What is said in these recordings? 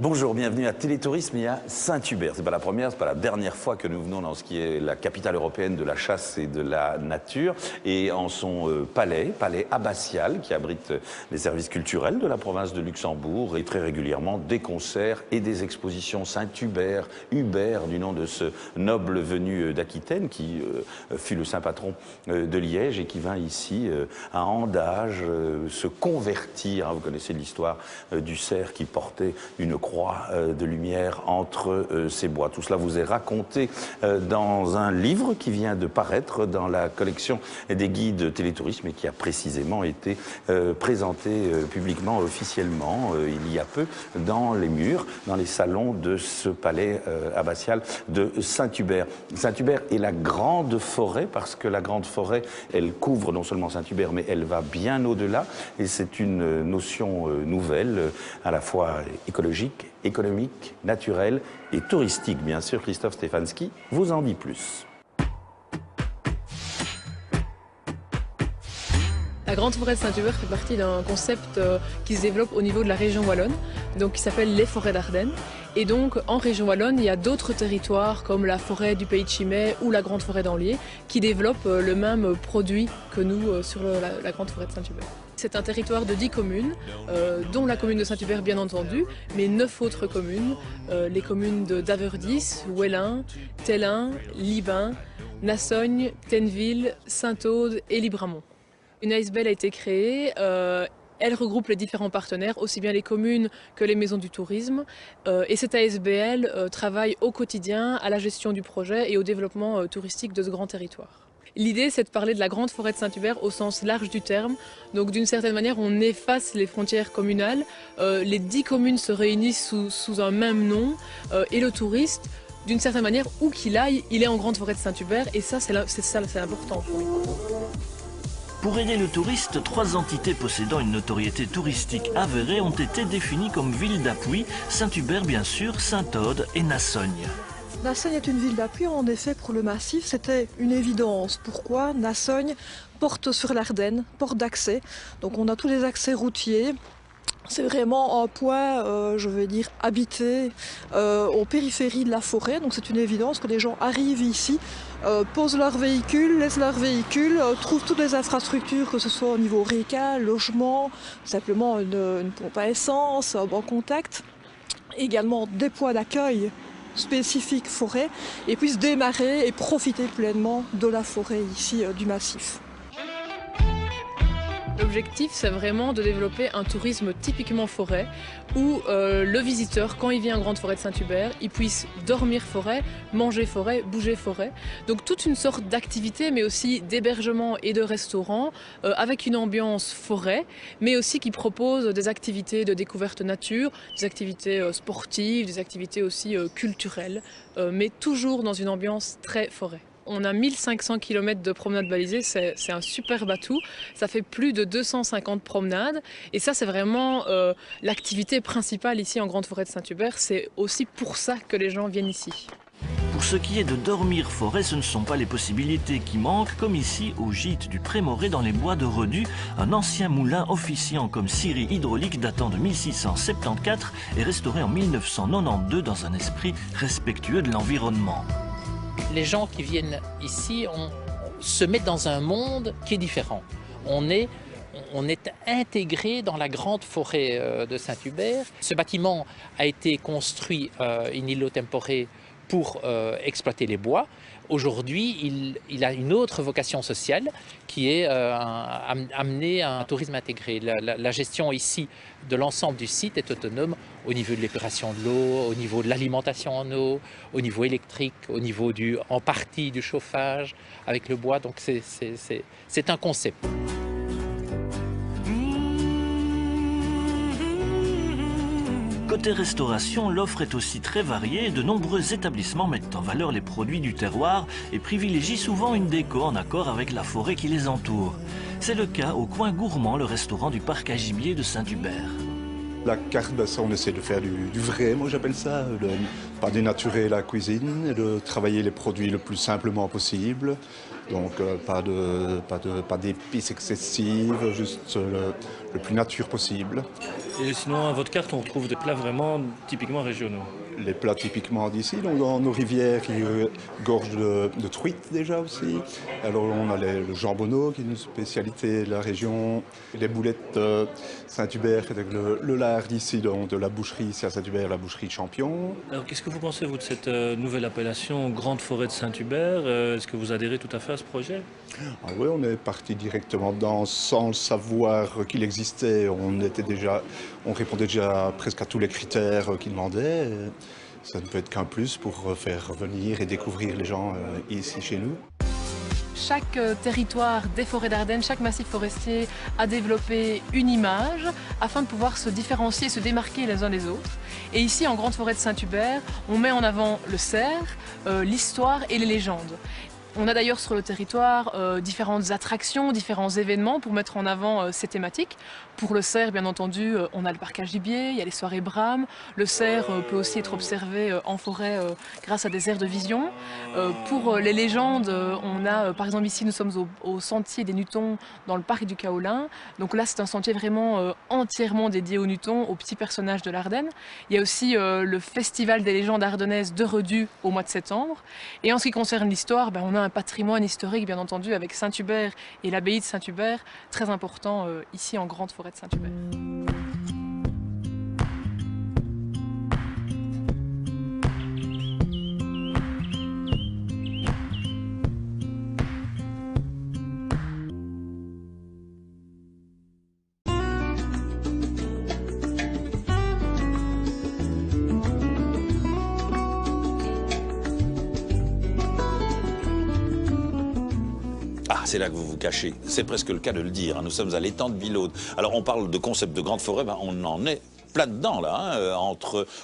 Bonjour, bienvenue à Télétourisme et à Saint-Hubert. C'est pas la première, c'est pas la dernière fois que nous venons dans ce qui est la capitale européenne de la chasse et de la nature et en son palais abbatial qui abrite les services culturels de la province de Luxembourg et très régulièrement des concerts et des expositions. Saint-Hubert, Hubert du nom de ce noble venu d'Aquitaine qui fut le saint patron de Liège et qui vint ici à Andage se convertir. Vous connaissez l'histoire du cerf qui portait une croix de lumière entre ces bois. Tout cela vous est raconté dans un livre qui vient de paraître dans la collection des guides Télétourisme et qui a précisément été présenté publiquement, officiellement, il y a peu, dans les murs, dans les salons de ce palais abbatial de Saint-Hubert. Saint-Hubert est la grande forêt parce que la grande forêt, elle couvre non seulement Saint-Hubert, mais elle va bien au-delà et c'est une notion nouvelle, à la fois écologique, économique, naturelle et touristique. Bien sûr, Christophe Stefanski vous en dit plus. La Grande Forêt de Saint-Hubert fait partie d'un concept qui se développe au niveau de la région wallonne, donc qui s'appelle les forêts d'Ardennes. Et donc en région wallonne, il y a d'autres territoires comme la forêt du Pays de Chimay ou la Grande Forêt d'Anlier qui développent le même produit que nous sur la Grande Forêt de Saint-Hubert. C'est un territoire de 10 communes, dont la commune de Saint-Hubert bien entendu, mais 9 autres communes, les communes de Daverdis, Ouellin, Tellin, Libin, Nassogne, Tenneville, Saint-Aude et Libramont. Une ASBL a été créée, elle regroupe les différents partenaires, aussi bien les communes que les maisons du tourisme. Et cette ASBL travaille au quotidien à la gestion du projet et au développement touristique de ce grand territoire. L'idée, c'est de parler de la Grande Forêt de Saint-Hubert au sens large du terme. Donc d'une certaine manière, on efface les frontières communales. Les 10 communes se réunissent sous un même nom et le touriste, d'une certaine manière, où qu'il aille, il est en Grande Forêt de Saint-Hubert et ça, c'est important pour lui. Pour aider le touriste, 3 entités possédant une notoriété touristique avérée ont été définies comme villes d'appui, Saint-Hubert bien sûr, Saint-Aude et Nassogne. Nassogne est une ville d'appui, en effet, pour le massif, c'était une évidence. Pourquoi? Nassogne porte sur l'Ardenne, porte d'accès, donc on a tous les accès routiers. C'est vraiment un point, je vais dire, habité, aux périphéries de la forêt, donc c'est une évidence que les gens arrivent ici, posent leur véhicule, laissent leur véhicule, trouvent toutes les infrastructures, que ce soit au niveau RECA, logement, simplement une pompe à essence, un bon contact, également des points d'accueil spécifiques forêt, et puissent démarrer et profiter pleinement de la forêt ici, du massif. L'objectif, c'est vraiment de développer un tourisme typiquement forêt où le visiteur, quand il vient en Grande Forêt de Saint-Hubert, il puisse dormir forêt, manger forêt, bouger forêt. Donc toute une sorte d'activité, mais aussi d'hébergement et de restaurant avec une ambiance forêt, mais aussi qui propose des activités de découverte nature, des activités sportives, des activités aussi culturelles, mais toujours dans une ambiance très forêt. On a 1500 km de promenades balisées, c'est un super atout. Ça fait plus de 250 promenades. Et ça, c'est vraiment l'activité principale ici en Grande Forêt de Saint-Hubert. C'est aussi pour ça que les gens viennent ici. Pour ce qui est de dormir forêt, ce ne sont pas les possibilités qui manquent, comme ici au gîte du Prémoré dans les bois de Redu, un ancien moulin officiant comme scierie hydraulique datant de 1674 et restauré en 1992 dans un esprit respectueux de l'environnement. Les gens qui viennent ici, on se met dans un monde qui est différent. On est intégré dans la grande forêt de Saint-Hubert. Ce bâtiment a été construit in illo tempore pour exploiter les bois. Aujourd'hui, il a une autre vocation sociale qui est amener un tourisme intégré. La gestion ici de l'ensemble du site est autonome au niveau de l'épuration de l'eau, au niveau de l'alimentation en eau, au niveau électrique, au niveau en partie du chauffage avec le bois. Donc c'est un concept. Côté restauration, l'offre est aussi très variée et de nombreux établissements mettent en valeur les produits du terroir et privilégient souvent une déco en accord avec la forêt qui les entoure. C'est le cas au Coin Gourmand, le restaurant du parc à gibier de Saint-Hubert. La carte, ça, on essaie de faire du vrai, moi j'appelle ça, pas dénaturer la cuisine et de travailler les produits le plus simplement possible. Donc pas d'épices excessives, juste le plus nature possible. Et sinon, à votre carte, on retrouve des plats vraiment typiquement régionaux. Les plats typiquement d'ici, donc dans nos rivières qui gorgent de truites déjà aussi. Alors on a le jambonneau qui est une spécialité de la région, les boulettes Saint-Hubert avec le lard d'ici, donc de la boucherie ici à Saint-Hubert, la boucherie Champion. Alors qu'est-ce que vous pensez vous de cette nouvelle appellation Grande Forêt de Saint-Hubert? Est-ce que vous adhérez tout à fait à ce projet? Ah oui, on est parti directement dedans sans le savoir qu'il existait. On répondait déjà presque à tous les critères qu'ils demandaient. Ça ne peut être qu'un plus pour faire venir et découvrir les gens ici chez nous. Chaque territoire des forêts d'Ardennes, chaque massif forestier a développé une image afin de pouvoir se différencier, se démarquer les uns des autres. Et ici, en Grande Forêt de Saint-Hubert, on met en avant le cerf, l'histoire et les légendes. On a d'ailleurs sur le territoire différentes attractions, différents événements pour mettre en avant ces thématiques. Pour le cerf, bien entendu, on a le parc à gibier, il y a les soirées Brahms. Le cerf peut aussi être observé en forêt grâce à des aires de vision. Pour les légendes, on a, par exemple ici, nous sommes au sentier des Nutons dans le parc du Kaolin. Donc là, c'est un sentier vraiment entièrement dédié aux Nutons, aux petits personnages de l'Ardenne. Il y a aussi le festival des légendes ardennaises de Redu au mois de septembre. Et en ce qui concerne l'histoire, on a un patrimoine historique, bien entendu, avec Saint-Hubert et l'abbaye de Saint-Hubert, très important ici en Grande Forêt de Saint-Hubert. C'est là que vous vous cachez. C'est presque le cas de le dire. Nous sommes à l'étang de Bilaude. Alors on parle de concept de grande forêt, on en est plein dedans là.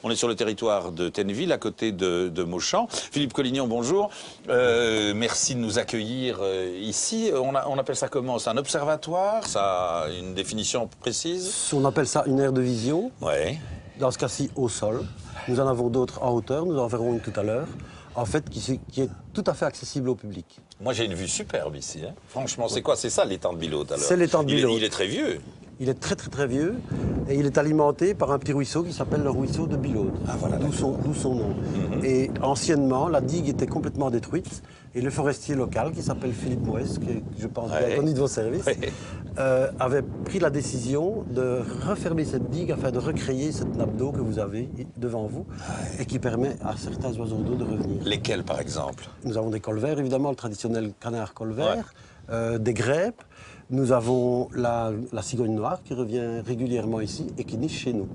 On est sur le territoire de Tenneville, à côté de Mauchamp. Philippe Collignon, bonjour. Merci de nous accueillir ici. On appelle ça comment? C'est un observatoire? Ça a une définition précise? On appelle ça une aire de vision. Ouais. Dans ce cas-ci, au sol. Nous en avons d'autres en hauteur. Nous en verrons une tout à l'heure. En fait, qui est tout à fait accessible au public. Moi, j'ai une vue superbe ici. Hein. Franchement, c'est quoi? C'est ça l'étang de Bilaude alors? C'est l'étang de Bilaude. Il est très vieux. Il est très très vieux et il est alimenté par un petit ruisseau qui s'appelle le ruisseau de Bilaude. Ah, voilà, d'où son nom. Et anciennement, la digue était complètement détruite et le forestier local qui s'appelle Philippe Moès, qui je pense bien connu de vos services, avait pris la décision de refermer cette digue afin de recréer cette nappe d'eau que vous avez devant vous et qui permet à certains oiseaux d'eau de revenir. Lesquels par exemple? Nous avons des colverts, évidemment, le traditionnel canard colvert, des grèpes. Nous avons la cigogne noire qui revient régulièrement ici et qui niche chez nous.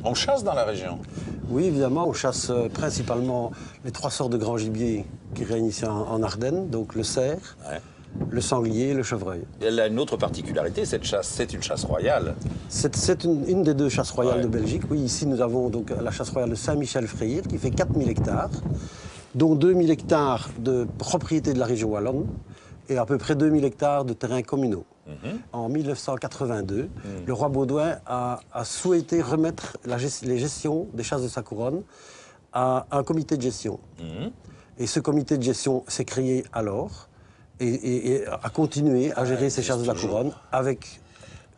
On chasse dans la région? Oui, évidemment, on chasse principalement les 3 sortes de grands gibiers qui règnent ici en Ardennes, donc le cerf, le sanglier et le chevreuil. Elle a une autre particularité, cette chasse, c'est une chasse royale. C'est une des 2 chasses royales de Belgique. Oui, ici nous avons donc la chasse royale de Saint-Michel-Freyre qui fait 4000 hectares, dont 2000 hectares de propriété de la région wallonne, et à peu près 2000 hectares de terrains communaux. En 1982, le roi Baudouin a souhaité remettre les gestions des chasses de sa couronne à un comité de gestion. Et ce comité de gestion s'est créé alors et a continué à gérer ces chasses de la couronne avec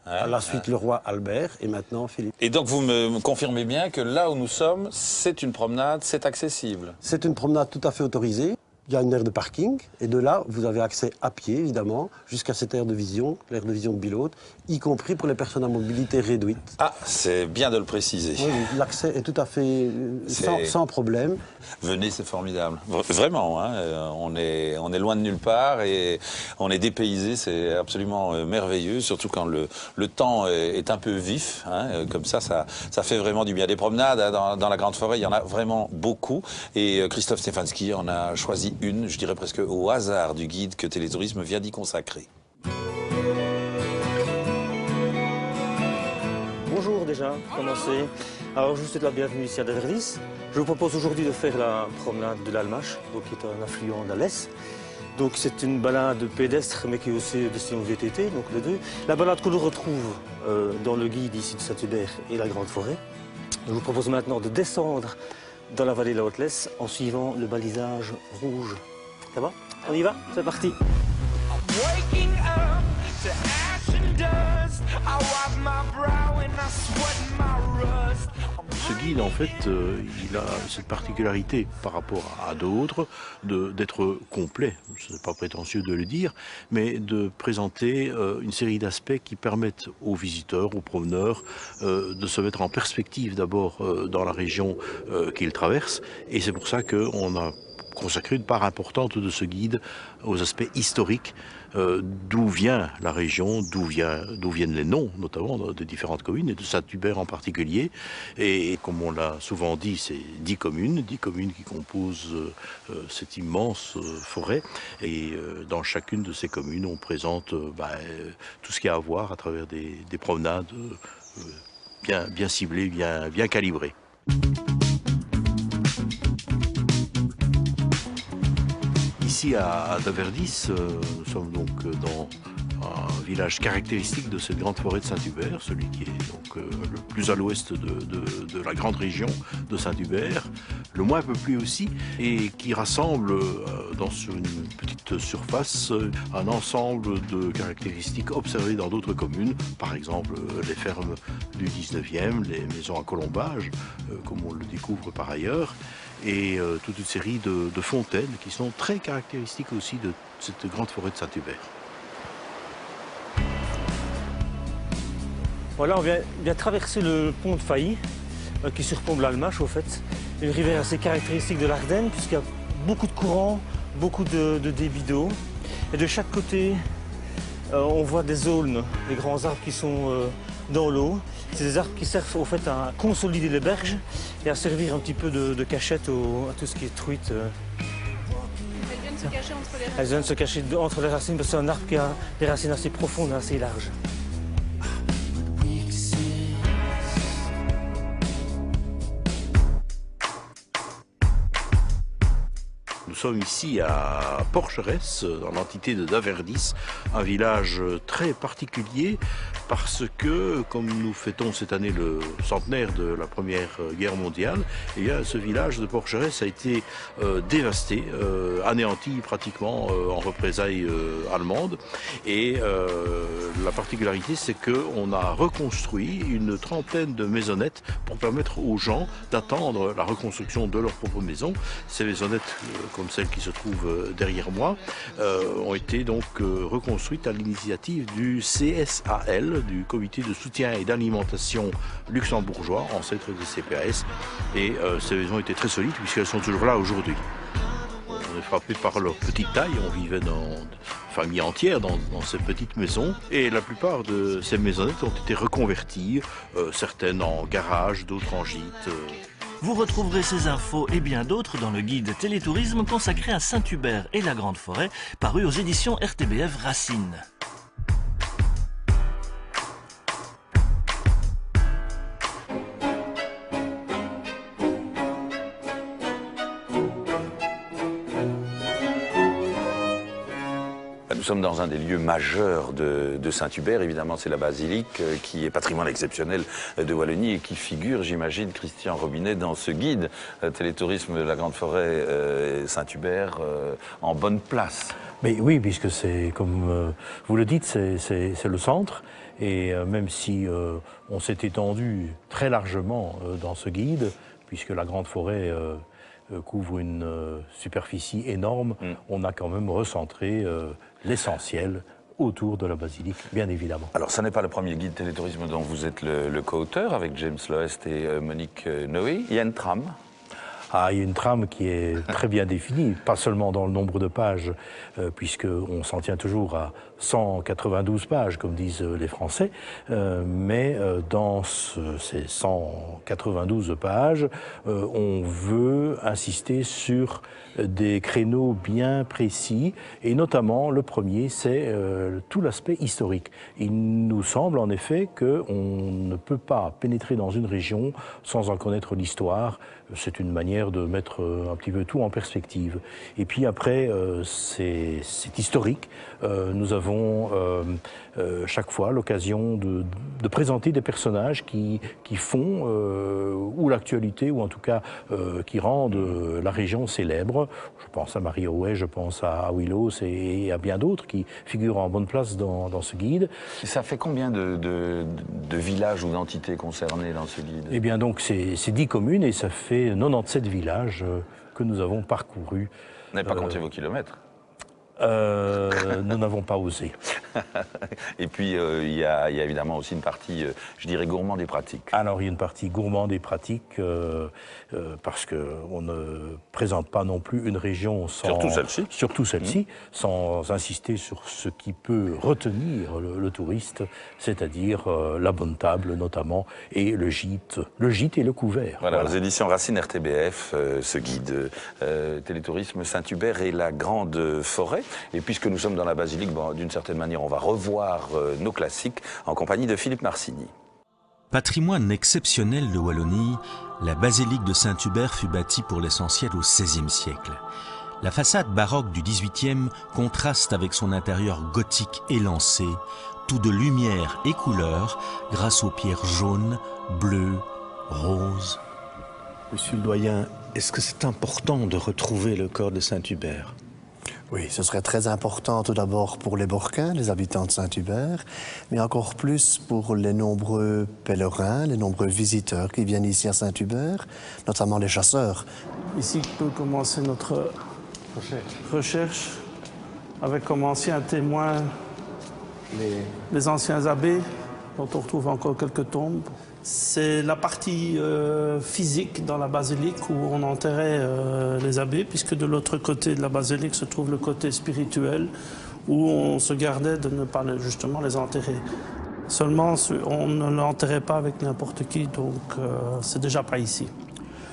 à la suite le roi Albert et maintenant Philippe. Et donc vous me confirmez bien que là où nous sommes, c'est une promenade, c'est accessible? C'est une promenade tout à fait autorisée. Il y a une aire de parking, et de là, vous avez accès à pied, évidemment, jusqu'à cette aire de vision, l'aire de vision de Bilaude, y compris pour les personnes à mobilité réduite. Ah, c'est bien de le préciser. Oui, l'accès est tout à fait sans problème. Venez, c'est formidable. Vraiment, hein, on est loin de nulle part et on est dépaysé, c'est absolument merveilleux, surtout quand le temps est un peu vif, hein, comme ça fait vraiment du bien. Des promenades dans la Grande Forêt, il y en a vraiment beaucoup, et Christophe Stefanski en a choisi une, je dirais presque au hasard du guide que Télétourisme vient d'y consacrer. Bonjour déjà, commencez. Alors je vous souhaite la bienvenue ici à Deverdis. Je vous propose aujourd'hui de faire la promenade de l'Almache, qui est un affluent d'Alès. Donc c'est une balade pédestre mais qui est aussi destinée au VTT, donc les deux. La balade que l'on retrouve dans le guide ici de Saint-Hubert et la Grande Forêt. Je vous propose maintenant de descendre dans la vallée de la Haute-Lesse en suivant le balisage rouge. Ça va? On y va? C'est parti. Ce guide, en fait, il a cette particularité par rapport à d'autres d'être complet, ce n'est pas prétentieux de le dire, mais de présenter une série d'aspects qui permettent aux visiteurs, aux promeneurs, de se mettre en perspective d'abord dans la région qu'ils traversent, et c'est pour ça qu'on a consacré une part importante de ce guide aux aspects historiques, d'où vient la région, d'où viennent les noms, notamment de différentes communes, et de Saint-Hubert en particulier. Et comme on l'a souvent dit, c'est 10 communes qui composent cette immense forêt. Et dans chacune de ces communes, on présente tout ce qu'il y a à voir à travers des promenades bien ciblées, bien calibrées. Ici à Daverdis, nous sommes donc dans un village caractéristique de cette grande forêt de Saint-Hubert, celui qui est donc le plus à l'ouest de la grande région de Saint-Hubert, le moins peuplé aussi, et qui rassemble dans une petite surface un ensemble de caractéristiques observées dans d'autres communes, par exemple les fermes du 19e, les maisons à colombage, comme on le découvre par ailleurs, et toute une série de fontaines qui sont très caractéristiques aussi de cette grande forêt de Saint-Hubert. Voilà, on vient traverser le pont de Failly, qui surplombe l'Almache au fait. Une rivière assez caractéristique de l'Ardenne, puisqu'il y a beaucoup de courants, beaucoup de débit d'eau. Et de chaque côté, on voit des aulnes, des grands arbres qui sont dans l'eau. C'est des arbres qui servent au fait à consolider les berges et à servir un petit peu de cachette à tout ce qui est truite. Elles viennent se cacher entre les racines. Elles viennent se cacher entre les racines parce que c'est un arbre qui a des racines assez profondes et assez larges. Nous sommes ici à Porcheresse, dans l'entité de Daverdis, un village très particulier parce que, comme nous fêtons cette année le centenaire de la Première Guerre mondiale, eh bien, ce village de Porcheresse a été dévasté, anéanti pratiquement en représailles allemandes. Et la particularité, c'est qu'on a reconstruit une trentaine de maisonnettes pour permettre aux gens d'attendre la reconstruction de leur propre maison. Ces maisonnettes, comme celles qui se trouvent derrière moi, ont été donc reconstruites à l'initiative du CSAL, du Comité de soutien et d'alimentation luxembourgeois, ancêtre des CPAS. Et ces maisons étaient très solides puisqu'elles sont toujours là aujourd'hui. On est frappé par leur petite taille, on vivait dans famille entière dans ces petites maisons et la plupart de ces maisonnettes ont été reconverties, certaines en garage, d'autres en gîtes. Vous retrouverez ces infos et bien d'autres dans le guide Télétourisme consacré à Saint-Hubert et la Grande Forêt, paru aux éditions RTBF Racine. Nous sommes dans un des lieux majeurs de Saint-Hubert. Évidemment, c'est la basilique qui est patrimoine exceptionnel de Wallonie et qui figure, j'imagine, Christian Robinet, dans ce guide Télétourisme de la Grande Forêt Saint-Hubert en bonne place. Mais oui, puisque c'est, comme vous le dites, c'est le centre. Et même si on s'est étendu très largement dans ce guide, puisque la Grande Forêt couvre une superficie énorme, on a quand même recentré l'essentiel autour de la basilique, bien évidemment. Alors, ce n'est pas le premier guide télétourisme dont vous êtes le co-auteur, avec James Loest et Monique Noé. Il y a une trame. Ah, il y a une trame qui est très bien définie, pas seulement dans le nombre de pages, puisqu'on s'en tient toujours à 192 pages, comme disent les Français, mais dans ces 192 pages, on veut insister sur des créneaux bien précis, et notamment le premier, c'est tout l'aspect historique. Il nous semble en effet qu'on ne peut pas pénétrer dans une région sans en connaître l'histoire. C'est une manière manière de mettre un petit peu tout en perspective. Et puis après, c'est historique. Nous avons chaque fois l'occasion de présenter des personnages qui font ou l'actualité, ou en tout cas qui rendent la région célèbre. Je pense à Marie Houet, je pense à Willows et à bien d'autres qui figurent en bonne place dans ce guide. Ça fait combien de villages ou d'entités concernées dans ce guide? Eh bien donc c'est 10 communes et ça fait 97 villages que nous avons parcourus. Vous n'avez pas compté vos kilomètres? Nous n'avons pas osé. Et puis, il y a évidemment aussi une partie, je dirais, gourmande et pratique. Alors, il y a une partie gourmande et pratique, parce qu'on ne présente pas non plus une région sans... Surtout celle-ci. Sans insister sur ce qui peut retenir le touriste, c'est-à-dire la bonne table notamment, et le gîte et le couvert. Voilà, aux éditions Racine RTBF, ce guide Télétourisme Saint-Hubert et la Grande Forêt. Et puisque nous sommes dans la basilique, bon, d'une certaine manière, on va revoir nos classiques en compagnie de Philippe Marcigny. Patrimoine exceptionnel de Wallonie, la basilique de Saint-Hubert fut bâtie pour l'essentiel au XVIe siècle. La façade baroque du XVIIIe contraste avec son intérieur gothique élancé, tout de lumière et couleur, grâce aux pierres jaunes, bleues, roses. Monsieur le doyen, est-ce que c'est important de retrouver le corps de Saint-Hubert ? Oui, ce serait très important tout d'abord pour les Borquins, les habitants de Saint-Hubert, mais encore plus pour les nombreux pèlerins, les nombreux visiteurs qui viennent ici à Saint-Hubert, notamment les chasseurs. Ici peut commencer notre recherche avec comme anciens témoins les anciens abbés, dont on retrouve encore quelques tombes. C'est la partie physique dans la basilique où on enterrait les abbés, puisque de l'autre côté de la basilique se trouve le côté spirituel, où on se gardait de ne pas justement les enterrer. Seulement, on ne l'enterrait pas avec n'importe qui, donc c'est déjà pas ici.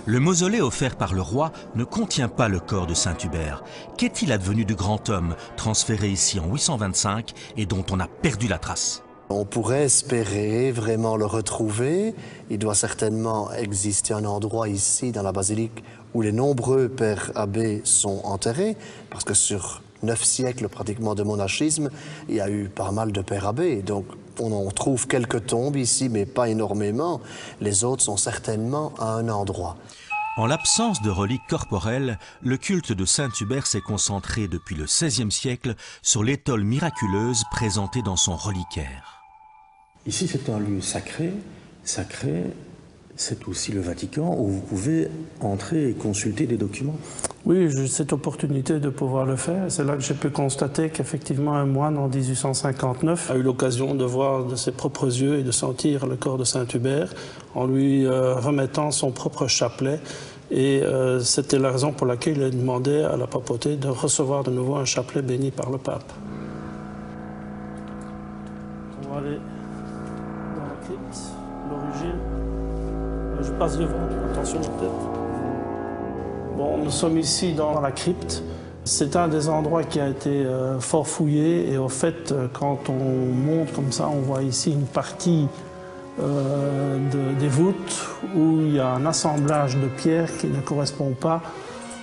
Le mausolée offert par le roi ne contient pas le corps de Saint-Hubert. Qu'est-il advenu du grand homme, transféré ici en 825 et dont on a perdu la trace ? On pourrait espérer vraiment le retrouver. Il doit certainement exister un endroit ici, dans la basilique, où les nombreux pères abbés sont enterrés, parce que sur 9 siècles pratiquement de monachisme, il y a eu pas mal de pères abbés. Donc on en trouve quelques tombes ici, mais pas énormément. Les autres sont certainement à un endroit. En l'absence de reliques corporelles, le culte de Saint-Hubert s'est concentré depuis le XVIe siècle sur l'étole miraculeuse présentée dans son reliquaire. Ici, c'est un lieu sacré. Sacré, c'est aussi le Vatican, où vous pouvez entrer et consulter des documents. Oui, j'ai eu cette opportunité de pouvoir le faire. C'est là que j'ai pu constater qu'effectivement, un moine, en 1859, a eu l'occasion de voir de ses propres yeux et de sentir le corps de Saint-Hubert en lui remettant son propre chapelet. Et c'était la raison pour laquelle il a demandé à la papauté de recevoir de nouveau un chapelet béni par le pape. On va aller dans la crypte, l'origine. Je passe devant, attention à la tête. Bon, nous sommes ici dans la crypte. C'est un des endroits qui a été fort fouillé et au fait, quand on monte comme ça, on voit ici une partie des voûtes où il y a un assemblage de pierres qui ne correspond pas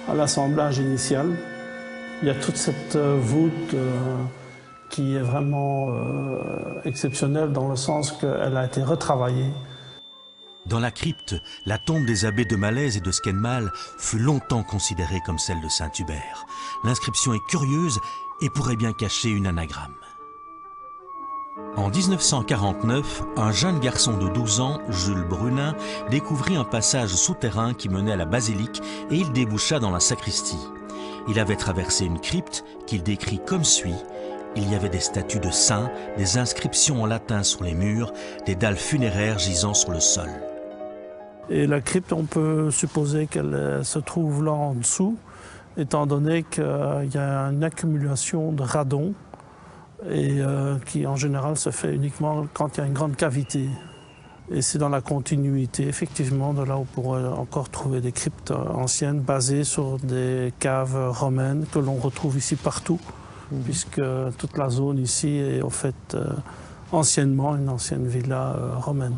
à l'assemblage initial. Il y a toute cette voûte qui est vraiment exceptionnelle dans le sens qu'elle a été retravaillée. Dans la crypte, la tombe des abbés de Malaise et de Skenmal fut longtemps considérée comme celle de Saint-Hubert. L'inscription est curieuse et pourrait bien cacher une anagramme. En 1949, un jeune garçon de 12 ans, Jules Brunin, découvrit un passage souterrain qui menait à la basilique et il déboucha dans la sacristie. Il avait traversé une crypte qu'il décrit comme suit. Il y avait des statues de saints, des inscriptions en latin sur les murs, des dalles funéraires gisant sur le sol. Et la crypte, on peut supposer qu'elle se trouve là en dessous, étant donné qu'il y a une accumulation de radon et qui en général se fait uniquement quand il y a une grande cavité. Et c'est dans la continuité, effectivement, de là où on pourrait encore trouver des cryptes anciennes basées sur des caves romaines que l'on retrouve ici partout, puisque toute la zone ici est en fait anciennement une ancienne villa romaine.